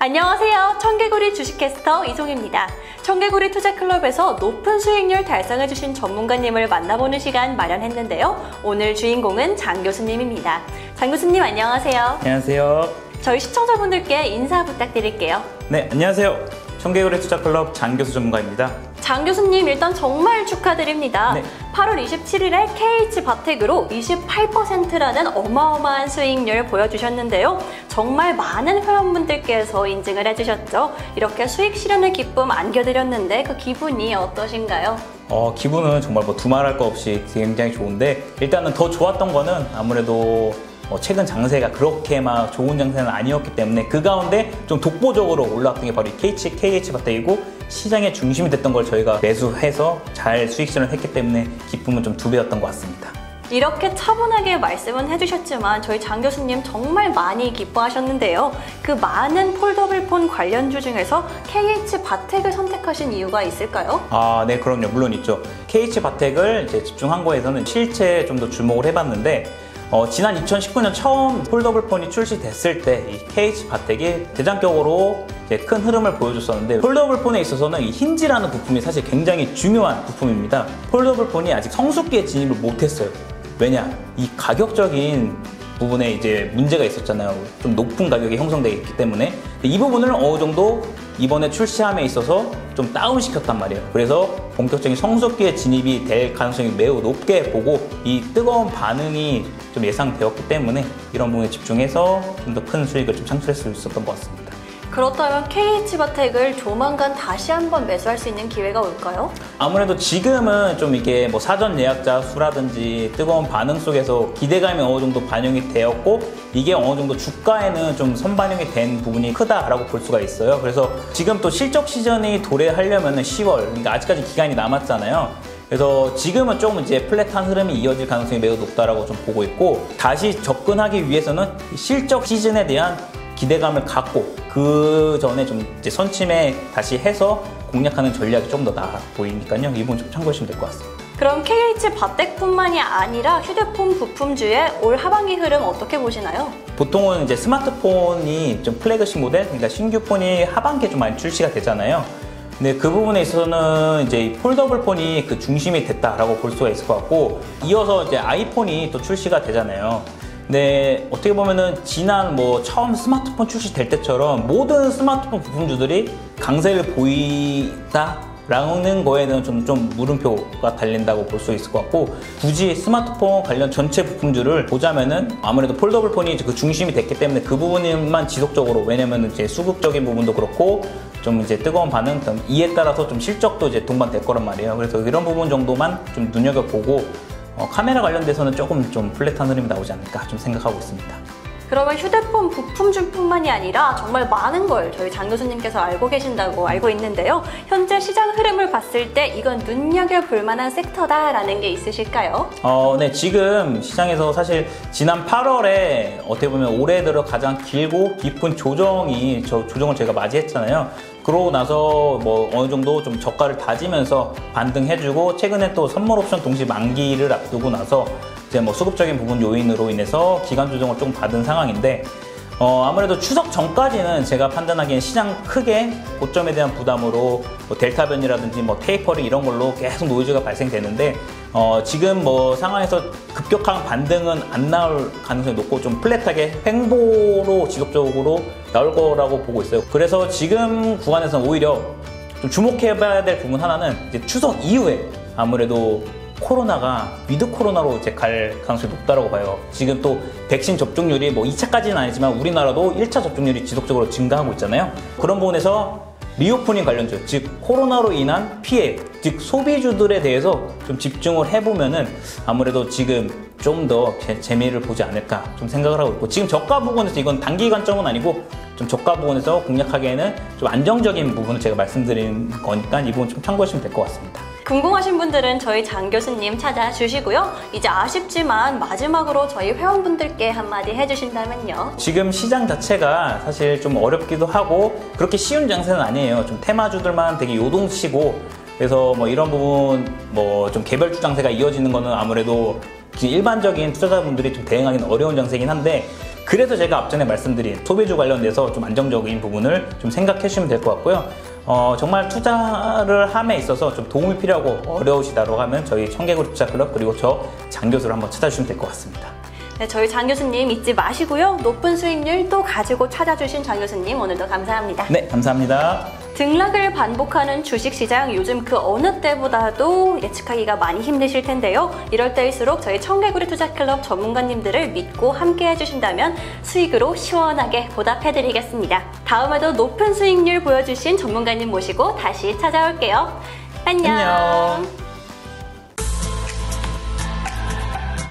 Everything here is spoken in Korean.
안녕하세요. 청개구리 주식캐스터 이송입니다. 청개구리 투자클럽에서 높은 수익률 달성해주신 전문가님을 만나보는 시간 마련했는데요. 오늘 주인공은 장 교수님입니다. 장 교수님 안녕하세요. 안녕하세요. 저희 시청자분들께 인사 부탁드릴게요. 네, 안녕하세요. 청개구리 투자클럽 장 교수 전문가입니다. 장 교수님 일단 정말 축하드립니다. 네. 8월 27일에 KH바텍으로 28%라는 어마어마한 수익률 보여주셨는데요. 정말 많은 회원분들께서 인증을 해주셨죠. 이렇게 수익 실현의 기쁨 안겨드렸는데 그 기분이 어떠신가요? 기분은 정말 두말할 거 없이 굉장히 좋은데, 일단은 더 좋았던 거는 아무래도 최근 장세가 그렇게 막 좋은 장세는 아니었기 때문에 그 가운데 좀 독보적으로 올라왔던 게 바로 이 KH바텍이고, 시장의 중심이 됐던 걸 저희가 매수해서 잘 수익 실현을 했기 때문에 기쁨은 좀 2배였던 것 같습니다. 이렇게 차분하게 말씀은 해주셨지만 저희 장 교수님 정말 많이 기뻐하셨는데요. 그 많은 폴더블폰 관련주 중에서 KH바텍을 선택하신 이유가 있을까요? 네, 그럼요. 물론 있죠. KH바텍을 이제 집중한 거에서는 실체에 좀 더 주목을 해봤는데, 지난 2019년 처음 폴더블폰이 출시됐을 때 이 KH바텍이 대장격으로 이제 큰 흐름을 보여줬었는데, 폴더블폰에 있어서는 이 힌지라는 부품이 사실 굉장히 중요한 부품입니다. 폴더블폰이 아직 성숙기에 진입을 못했어요. 왜냐? 이 가격적인 부분에 이제 문제가 있었잖아요. 좀 높은 가격이 형성되어 있기 때문에 이 부분을 어느 정도 이번에 출시함에 있어서 좀 다운시켰단 말이에요. 그래서 본격적인 성숙기에 진입이 될 가능성이 매우 높게 보고, 이 뜨거운 반응이 좀 예상되었기 때문에 이런 부분에 집중해서 좀 더 큰 수익을 좀 창출할 수 있었던 것 같습니다. 그렇다면 KH바텍을 조만간 다시 한번 매수할 수 있는 기회가 올까요? 아무래도 지금은 좀 이게 사전 예약자 수라든지 뜨거운 반응 속에서 기대감이 어느 정도 반영이 되었고, 이게 어느 정도 주가에는 좀 선반영이 된 부분이 크다라고 볼 수가 있어요. 그래서 지금 또 실적 시즌이 도래하려면 10월, 그러니까 아직까지 기간이 남았잖아요. 그래서 지금은 조금 이제 플랫한 흐름이 이어질 가능성이 매우 높다라고 좀 보고 있고, 다시 접근하기 위해서는 실적 시즌에 대한 기대감을 갖고 그 전에 좀 이제 선침에 다시 해서 공략하는 전략이 좀 더 나아 보이니까요. 이 부분 좀 참고하시면 될 것 같습니다. 그럼 KH바텍뿐만이 아니라 휴대폰 부품주의 올 하반기 흐름 어떻게 보시나요? 보통은 이제 스마트폰이 좀 플래그십 모델, 그러니까 신규 폰이 하반기에 좀 많이 출시가 되잖아요. 근데 그 부분에 있어서는 이제 이 폴더블폰이 그 중심이 됐다라고 볼 수가 있을 것 같고, 이어서 이제 아이폰이 또 출시가 되잖아요. 근데 어떻게 보면은 지난 처음 스마트폰 출시될 때처럼 모든 스마트폰 부품주들이 강세를 보이다라는 거에는 좀 물음표가 달린다고 볼 수 있을 것 같고, 굳이 스마트폰 관련 전체 부품주를 보자면은 아무래도 폴더블폰이 그 중심이 됐기 때문에 그 부분만 지속적으로, 왜냐면은 이제 수급적인 부분도 그렇고 좀 이제 뜨거운 반응, 이에 따라서 좀 실적도 이제 동반될 거란 말이에요. 그래서 이런 부분 정도만 좀 눈여겨보고, 카메라 관련돼서는 조금 좀 플랫한 흐름이 나오지 않을까 좀 생각하고 있습니다. 그러면 휴대폰 부품주뿐만이 아니라 정말 많은 걸 저희 장 교수님께서 알고 계신다고 알고 있는데요. 현재 시장 흐름을 봤을 때 이건 눈여겨볼 만한 섹터다라는 게 있으실까요? 네, 지금 시장에서 사실 지난 8월에 어떻게 보면 올해 들어 가장 길고 깊은 조정을 저희가 맞이했잖아요. 그러고 나서 어느 정도 좀 저가를 다지면서 반등해주고, 최근에 또 선물 옵션 동시 만기를 앞두고 나서 이제 수급적인 부분 요인으로 인해서 기간 조정을 좀 받은 상황인데, 아무래도 추석 전까지는 제가 판단하기엔 시장 크게 고점에 대한 부담으로 델타 변이라든지 테이퍼링 이런 걸로 계속 노이즈가 발생되는데, 지금 상황에서 급격한 반등은 안 나올 가능성이 높고 좀 플랫하게 횡보로 지속적으로 나올 거라고 보고 있어요. 그래서 지금 구간에서는 오히려 좀 주목해봐야 될 부분 하나는 이제 추석 이후에 아무래도 코로나가 위드 코로나로 이제 갈 가능성이 높다고 봐요. 지금 또 백신 접종률이 2차까지는 아니지만 우리나라도 1차 접종률이 지속적으로 증가하고 있잖아요. 그런 부분에서 리오프닝 관련주, 즉 코로나로 인한 피해, 즉 소비주들에 대해서 좀 집중을 해보면은 아무래도 지금 좀 더 재미를 보지 않을까 좀 생각을 하고 있고, 지금 저가 부분에서 이건 단기 관점은 아니고 좀 저가 부분에서 공략하기에는 좀 안정적인 부분을 제가 말씀드린 거니까 이 부분 좀 참고하시면 될 것 같습니다. 궁금하신 분들은 저희 장 교수님 찾아주시고요. 이제 아쉽지만 마지막으로 저희 회원분들께 한마디 해주신다면요. 지금 시장 자체가 사실 좀 어렵기도 하고 그렇게 쉬운 장세는 아니에요. 좀 테마주들만 되게 요동치고, 그래서 이런 부분 좀 개별주 장세가 이어지는 거는 아무래도 일반적인 투자자분들이 좀 대응하기는 어려운 장세긴 한데, 그래서 제가 앞전에 말씀드린 소비주 관련돼서 좀 안정적인 부분을 좀 생각해 주시면 될 것 같고요. 정말 투자를 함에 있어서 좀 도움이 필요하고 어려우시다고 하면 저희 청개구리 투자클럽 그리고 저 장 교수를 한번 찾아주시면 될 것 같습니다. 네, 저희 장 교수님 잊지 마시고요. 높은 수익률 또 가지고 찾아주신 장 교수님 오늘도 감사합니다. 네, 감사합니다. 등락을 반복하는 주식시장 요즘 그 어느 때보다도 예측하기가 많이 힘드실 텐데요. 이럴 때일수록 저희 청개구리 투자클럽 전문가님들을 믿고 함께 해주신다면 수익으로 시원하게 보답해드리겠습니다. 다음에도 높은 수익률 보여주신 전문가님 모시고 다시 찾아올게요. 안녕.